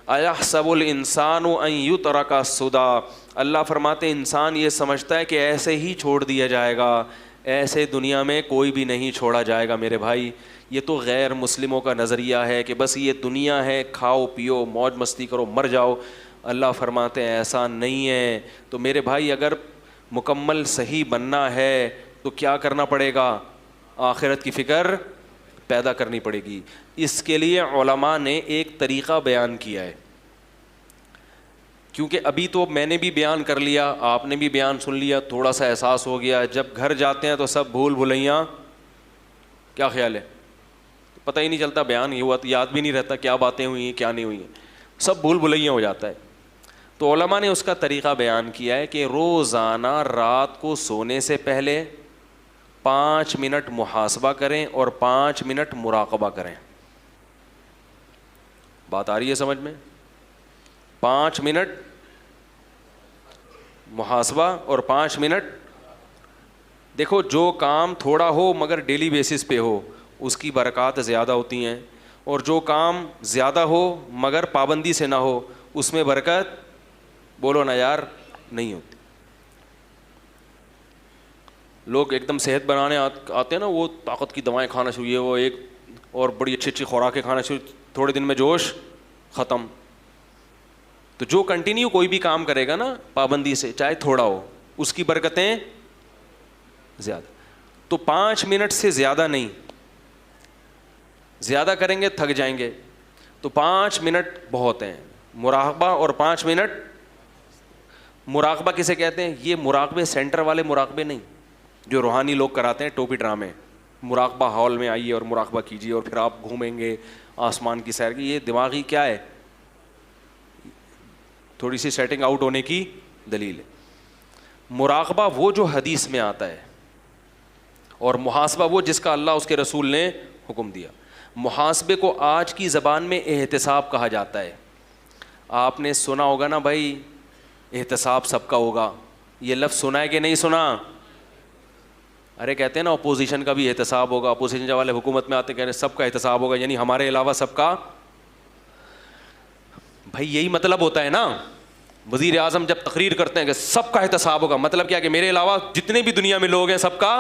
اَيَحْسَبُ الْإِنسَانُ أَن يُتْرَكَ سُدًى، اللہ فرماتے ہیں انسان یہ سمجھتا ہے کہ ایسے ہی چھوڑ دیا جائے گا، ایسے دنیا میں کوئی بھی نہیں چھوڑا جائے گا میرے بھائی۔ یہ تو غیر مسلموں کا نظریہ ہے کہ بس یہ دنیا ہے، کھاؤ پیو موج مستی کرو مر جاؤ۔ اللہ فرماتے ہیں ایسا نہیں ہے۔ تو میرے بھائی اگر مکمل صحیح بننا ہے تو کیا کرنا پڑے گا؟ آخرت کی فکر پیدا کرنی پڑے گی۔ اس کے لیے علماء نے ایک طریقہ بیان کیا ہے، کیونکہ ابھی تو میں نے بھی بیان کر لیا، آپ نے بھی بیان سن لیا، تھوڑا سا احساس ہو گیا، جب گھر جاتے ہیں تو سب بھول بھلیاں، کیا خیال ہے؟ پتہ ہی نہیں چلتا، بیان یہ ہوا تو یاد بھی نہیں رہتا کیا باتیں ہوئی ہیں کیا نہیں ہوئی ہیں، سب بھول بھلیاں ہو جاتا ہے۔ تو علماء نے اس کا طریقہ بیان کیا ہے کہ روزانہ رات کو سونے سے پہلے 5 منٹ محاسبہ کریں اور 5 منٹ مراقبہ کریں۔ بات آ رہی ہے سمجھ میں؟ 5 منٹ محاسبہ اور 5 منٹ، دیکھو جو کام تھوڑا ہو مگر ڈیلی بیسس پہ ہو اس کی برکات زیادہ ہوتی ہیں، اور جو کام زیادہ ہو مگر پابندی سے نہ ہو اس میں برکت، بولو نا یار، نہیں ہوتی۔ لوگ ایک دم صحت بنانے آتے ہیں نا، وہ طاقت کی دوائیں کھانا شروع ہے، وہ ایک اور بڑی اچھی اچھی خوراکیں کھانا شروع، تھوڑے دن میں جوش ختم۔ تو جو کنٹینیو کوئی بھی کام کرے گا نا پابندی سے، چاہے تھوڑا ہو، اس کی برکتیں زیادہ۔ تو 5 منٹ سے زیادہ نہیں، زیادہ کریں گے تھک جائیں گے، تو 5 منٹ بہت ہیں۔ مراقبہ اور 5 منٹ، مراقبہ کسے کہتے ہیں؟ یہ مراقبے سینٹر والے مراقبے نہیں جو روحانی لوگ کراتے ہیں ٹوپی ڈرامے، مراقبہ ہال میں آئیے اور مراقبہ کیجیے اور پھر آپ گھومیں گے آسمان کی سیر کی، یہ دماغی کیا ہے، تھوڑی سی سیٹنگ آؤٹ ہونے کی دلیل ہے۔ مراقبہ وہ جو حدیث میں آتا ہے، اور محاسبہ وہ جس کا اللہ اس کے رسول نے حکم دیا۔ محاسبے کو آج کی زبان میں احتساب کہا جاتا ہے۔ آپ نے سنا ہوگا نا بھائی، احتساب سب کا ہوگا، یہ لفظ سنا ہے کہ نہیں سنا؟ ارے کہتے ہیں نا اپوزیشن کا بھی احتساب ہوگا، اپوزیشن والے حکومت میں آتے کہہ رہے ہیں سب کا احتساب ہوگا، یعنی ہمارے علاوہ سب کا۔ بھائی یہی مطلب ہوتا ہے نا، وزیر اعظم جب تقریر کرتے ہیں کہ سب کا احتساب ہوگا، مطلب کیا کہ میرے علاوہ جتنے بھی دنیا میں لوگ ہیں سب کا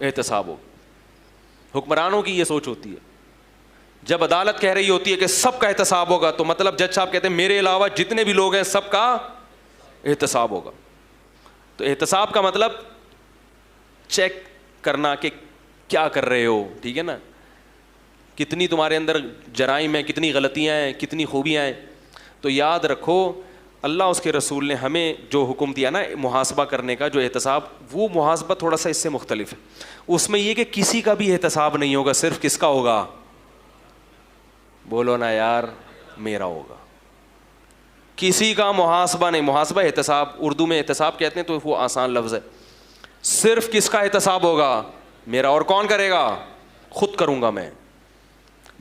احتساب ہوگا۔ حکمرانوں کی یہ سوچ ہوتی ہے۔ جب عدالت کہہ رہی ہوتی ہے کہ سب کا احتساب ہوگا، تو مطلب جج صاحب کہتے ہیں میرے علاوہ جتنے بھی لوگ ہیں سب کا احتساب ہوگا۔ تو احتساب کا مطلب چیک کرنا کہ کیا کر رہے ہو، ٹھیک ہے نا، کتنی تمہارے اندر جرائم ہیں، کتنی غلطیاں ہیں، کتنی خوبیاں ہیں۔ تو یاد رکھو اللہ اس کے رسول نے ہمیں جو حکم دیا نا محاسبہ کرنے کا، جو احتساب، وہ محاسبہ تھوڑا سا اس سے مختلف ہے۔ اس میں یہ کہ کسی کا بھی احتساب نہیں ہوگا، صرف کس کا ہوگا؟ بولو نا یار، میرا ہوگا۔ کسی کا محاسبہ نہیں، محاسبہ احتساب، اردو میں احتساب کہتے ہیں تو وہ آسان لفظ ہے۔ صرف کس کا احتساب ہوگا؟ میرا۔ اور کون کرے گا؟ خود کروں گا میں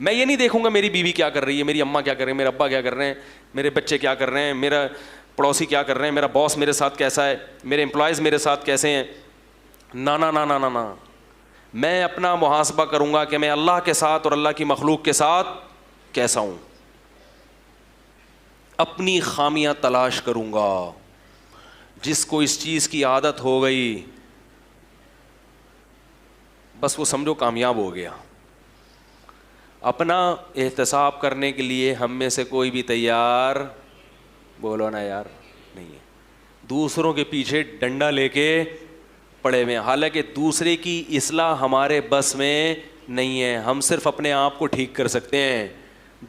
یہ نہیں دیکھوں گا میری بیوی کیا کر رہی ہے، میری اماں کیا کر رہے ہیں، میرے ابا کیا کر رہے ہیں، میرے بچے کیا کر رہے ہیں، میرا پڑوسی کیا کر رہے ہیں، میرا باس میرے ساتھ کیسا ہے، میرے امپلائیز میرے ساتھ کیسے ہیں۔ نا نا نا نا نا نا، میں اپنا محاسبہ کروں گا کہ میں اللہ کے ساتھ اور اللہ کی مخلوق کے ساتھ کیسا ہوں، اپنی خامیاں تلاش کروں گا۔ جس کو اس چیز کی عادت ہو گئی بس وہ سمجھو کامیاب ہو گیا۔ اپنا احتساب کرنے کے لیے ہم میں سے کوئی بھی تیار، بولو نا یار، نہیں ہے۔ دوسروں کے پیچھے ڈنڈا لے کے پڑے ہوئے ہیں، حالانکہ دوسرے کی اصلاح ہمارے بس میں نہیں ہے۔ ہم صرف اپنے آپ کو ٹھیک کر سکتے ہیں،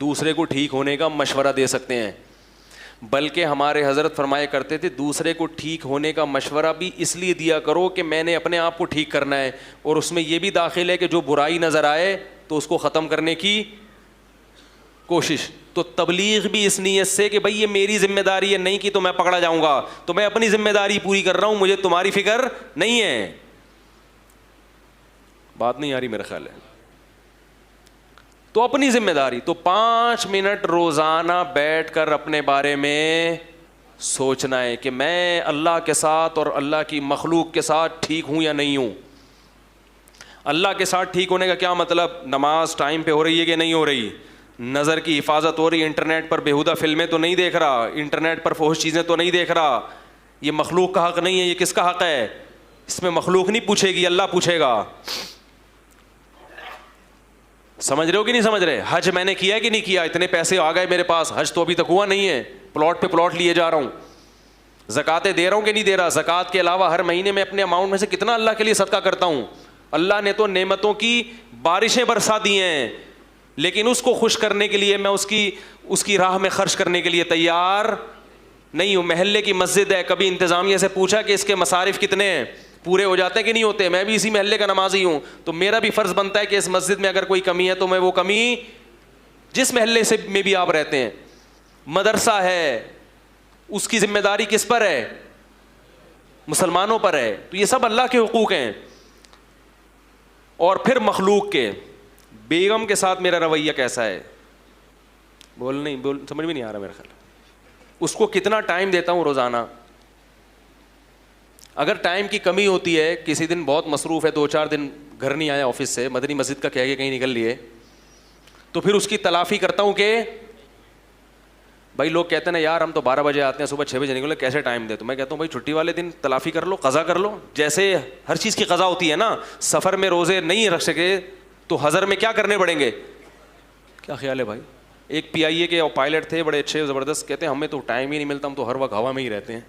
دوسرے کو ٹھیک ہونے کا مشورہ دے سکتے ہیں۔ بلکہ ہمارے حضرت فرمایا کرتے تھے دوسرے کو ٹھیک ہونے کا مشورہ بھی اس لیے دیا کرو کہ میں نے اپنے آپ کو ٹھیک کرنا ہے، اور اس میں یہ بھی داخل ہے کہ جو برائی نظر آئے تو اس کو ختم کرنے کی کوشش۔ تو تبلیغ بھی اس نیت سے کہ بھئی یہ میری ذمہ داری ہے، نہیں کی تو میں پکڑا جاؤں گا، تو میں اپنی ذمہ داری پوری کر رہا ہوں، مجھے تمہاری فکر نہیں ہے۔ بات نہیں آ رہی میرا خیال ہے۔ تو اپنی ذمہ داری، تو 5 منٹ روزانہ بیٹھ کر اپنے بارے میں سوچنا ہے کہ میں اللہ کے ساتھ اور اللہ کی مخلوق کے ساتھ ٹھیک ہوں یا نہیں ہوں۔ اللہ کے ساتھ ٹھیک ہونے کا کیا مطلب؟ نماز ٹائم پہ ہو رہی ہے کہ نہیں ہو رہی، نظر کی حفاظت ہو رہی ہے, انٹرنیٹ پر بیہودہ فلمیں تو نہیں دیکھ رہا, انٹرنیٹ پر فحش چیزیں تو نہیں دیکھ رہا. یہ مخلوق کا حق نہیں ہے, یہ کس کا حق ہے؟ اس میں مخلوق نہیں پوچھے گی, اللہ پوچھے گا. سمجھ رہے ہو کہ نہیں سمجھ رہے؟ حج میں نے کیا ہے کہ نہیں کیا؟ اتنے پیسے آ گئے میرے پاس, حج تو ابھی تک ہوا نہیں ہے, پلاٹ پہ پلاٹ لیے جا رہا ہوں. زکاتیں دے رہا ہوں کہ نہیں دے رہا؟ زکات کے علاوہ ہر مہینے میں اپنے اماؤنٹ میں سے کتنا اللہ کے لیے صدقہ کرتا ہوں. اللہ نے تو نعمتوں کی بارشیں برسا دی ہیں, لیکن اس کو خوش کرنے کے لیے میں اس کی راہ میں خرچ کرنے کے لیے تیار نہیں ہوں. محلے کی مسجد ہے, کبھی انتظامیہ سے پوچھا کہ اس کے مصارف کتنے ہیں, پورے ہو جاتے ہیں کہ نہیں ہوتے؟ میں بھی اسی محلے کا نمازی ہوں, تو میرا بھی فرض بنتا ہے کہ اس مسجد میں اگر کوئی کمی ہے تو میں وہ کمی, جس محلے سے میں بھی آپ رہتے ہیں, مدرسہ ہے, اس کی ذمہ داری کس پر ہے؟ مسلمانوں پر ہے. تو یہ سب اللہ کے حقوق ہیں. اور پھر مخلوق کے, بیگم کے ساتھ میرا رویہ کیسا ہے؟ سمجھ میں نہیں آ رہا میرا خیال. اس کو کتنا ٹائم دیتا ہوں روزانہ. اگر ٹائم کی کمی ہوتی ہے, کسی دن بہت مصروف ہے, 2-4 دن گھر نہیں آیا آفس سے, مدنی مسجد کا کہہ کے کہیں نکل لیے, تو پھر اس کی تلافی کرتا ہوں کہ بھائی لوگ کہتے ہیں نا یار ہم تو 12 بجے آتے ہیں, صبح 6 بجے نکلے, کیسے ٹائم دے؟ تو میں کہتا ہوں بھائی چھٹی والے دن تلافی کر لو, قضا کر لو. جیسے ہر چیز کی قضا ہوتی ہے نا, سفر میں روزے نہیں رکھ سکے تو حضر میں کیا کرنے پڑیں گے؟ کیا خیال ہے بھائی؟ ایک PIA کے پائلٹ تھے بڑے اچھے زبردست, کہتے ہیں ہمیں تو ٹائم ہی نہیں ملتا, ہم تو ہر وقت ہوا میں ہی رہتے ہیں.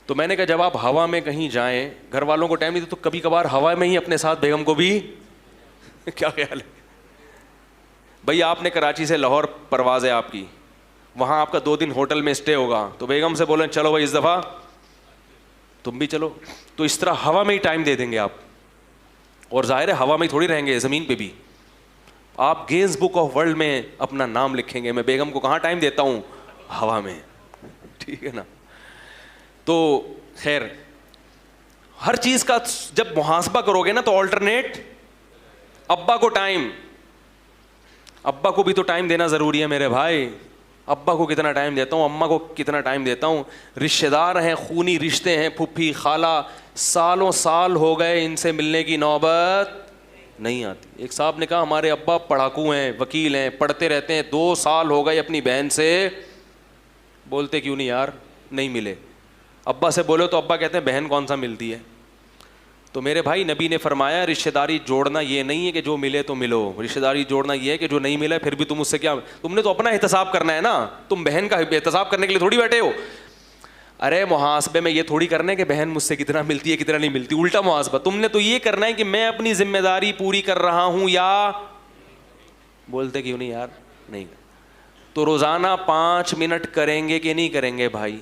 تو میں نے کہا جب آپ ہوا میں کہیں جائیں, گھر والوں کو ٹائم نہیں دے تو کبھی کبھار ہوا میں ہی اپنے ساتھ بیگم کو بھی کیا خیال ہے بھائی؟ آپ نے کراچی سے لاہور پرواز ہے آپ کی, وہاں آپ کا 2 دن ہوٹل میں اسٹے ہوگا, تو بیگم سے بولیں چلو بھائی اس دفعہ تم بھی چلو, تو اس طرح ہوا میں ہی ٹائم دے دیں گے آپ. اور ظاہر ہے ہوا میں ہی تھوڑی رہیں گے, زمین پہ بھی آپ گینز بک آف ورلڈ میں اپنا نام لکھیں گے. میں بیگم کو کہاں ٹائم دیتا ہوں؟ ہوا میں. ٹھیک ہے نا. تو خیر, ہر چیز کا جب محاسبہ کرو گے نا تو آلٹرنیٹ. ابا کو ٹائم, ابا کو بھی تو ٹائم دینا ضروری ہے میرے بھائی. ابا کو کتنا ٹائم دیتا ہوں, اماں کو کتنا ٹائم دیتا ہوں. رشتہ دار ہیں, خونی رشتے ہیں, پھپھی خالہ, سالوں سال ہو گئے, ان سے ملنے کی نوبت نہیں آتی. ایک صاحب نے کہا ہمارے ابا پڑھاکو ہیں, وکیل ہیں, پڑھتے رہتے ہیں, 2 سال ہو گئے اپنی بہن سے بولتے کیوں نہیں یار نہیں ملے. ابا سے بولو تو ابا کہتے ہیں بہن کون سا ملتی ہے. تو میرے بھائی نبی نے فرمایا رشتہ داری جوڑنا یہ نہیں ہے کہ جو ملے تو ملو, رشتہ داری جوڑنا یہ ہے کہ جو نہیں ملا پھر بھی تم اس سے کیا, تم نے تو اپنا احتساب کرنا ہے نا, تم بہن کا احتساب کرنے کے لیے تھوڑی بیٹھے ہو. ارے محاسبے میں یہ تھوڑی کرنا ہے کہ بہن مجھ سے کتنا ملتی ہے کتنا نہیں ملتی, الٹا محاسبہ تم نے تو یہ کرنا ہے کہ میں اپنی ذمہ داری پوری کر رہا ہوں یا بولتے کیوں نہیں یار نہیں. تو روزانہ 5 منٹ کریں گے کہ نہیں کریں گے بھائی؟